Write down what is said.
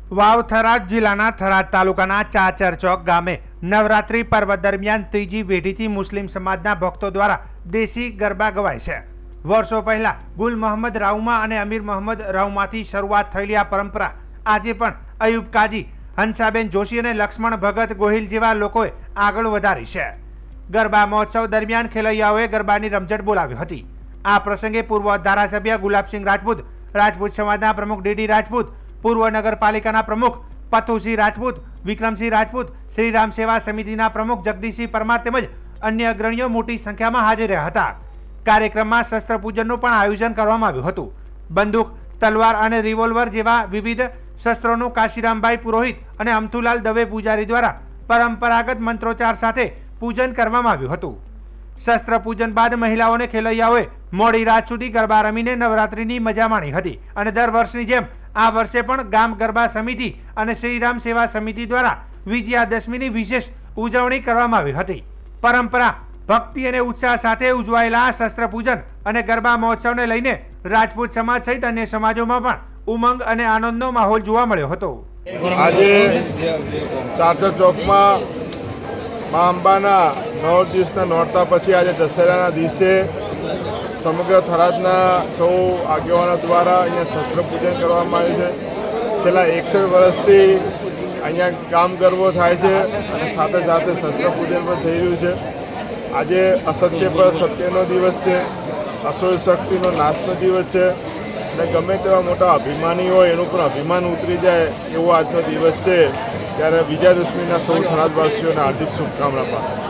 વાવ થરાદ જિલ્લાના થરાદ તાલુકાના ચાચર ચોક ગામે નવરાત્રી પર્વ દરમિયાન ત્રીજી પેઢીથી મુસ્લિમ સમાજના ભક્તો દ્વારા દેશી ગરબા ગવાય છે। વર્ષો પહેલા ગુલ મોહમ્મદ રાઉમા અને અમીર મોહમ્મદ રાઉમાથી શરૂઆત થયેલી આ પરંપરા આજે પણ અયુબ કાજી, હંસાબેન જોશી અને લક્ષ્મણ ભગત ગોહિલ જેવા લોકોએ આગળ વધારી છે। ગરબા મહોત્સવ દરમિયાન ખેલૈયાઓએ ગરબાની રમઝટ બોલાવી હતી। આ પ્રસંગે પૂર્વ ધારાસભ્ય ગુલાબસિંહ રાજપૂત, રાજપૂત સમાજના પ્રમુખ ડીડી રાજપૂત, પૂર્વ નગરપાલિકાના પ્રમુખ પથુસિંહ રાજપૂત, વિક્રમસિંહ રાજપૂત, શ્રીરામ સેવા સમિતિના પ્રમુખ જગદીશસિંહ પરમાર તેમજ અન્ય અગ્રણીઓ મોટી સંખ્યામાં હાજર રહ્યા હતા। કાર્યક્રમમાં શસ્ત્ર પૂજનનું પણ આયોજન કરવામાં આવ્યું હતું। બંદૂક, તલવાર અને રિવોલ્વર જેવા વિવિધ શસ્ત્રોનું કાશીરામભાઈ પુરોહિત અને અમથુલાલ દવે પૂજારી દ્વારા પરંપરાગત મંત્રોચ્ચાર સાથે પૂજન કરવામાં આવ્યું હતું। શસ્ત્ર પૂજન બાદ મહિલાઓને ખેલૈયાઓએ મોડી રાત સુધી ગરબા રમીને નવરાત્રીની મજા માણી હતી અને દર વર્ષની જેમ આ વર્ષે પણ ગામ ગરબા સમિતિ અને શ્રીરામ સેવા સમિતિ દ્વારા વિજયાદશમીની વિશેષ ઉજવણી કરવામાં આવી હતી। પરંપરા, ભક્તિ અને ઉત્સાહ સાથે ઉજવાયેલા શસ્ત્ર પૂજન અને ગરબા મહોત્સવને લઈને રાજપૂત સમાજ સહિત અન્ય સમાજોમાં પણ ઉમંગ અને આનંદનો માહોલ જોવા મળ્યો હતો। આજે ચાચર ચોકમાં મા અંબાના 9 દિવસના નોરતા પછી આજે દશેરાના દિવસે સમગ્ર થરાદના સૌ આગેવાનો દ્વારા અહીંયા શસ્ત્ર પૂજન કરવામાં આવ્યું છે। છેલ્લા 61 વર્ષથી અહીંયા ગામ ગરબો થાય છે અને સાથે સાથે શસ્ત્ર પૂજન પણ થઈ રહ્યું છે। આજે અસત્ય પર સત્યનો દિવસ છે, અસુર શક્તિનો નાશનો દિવસ છે અને ગમે તેવા મોટા અભિમાની હોય એનું પણ અભિમાન ઉતરી જાય એવો આજનો દિવસ છે। ત્યારે વિજયાદશમીના સૌ થરાદવાસીઓને હાર્દિક શુભકામના પાઠવું છું।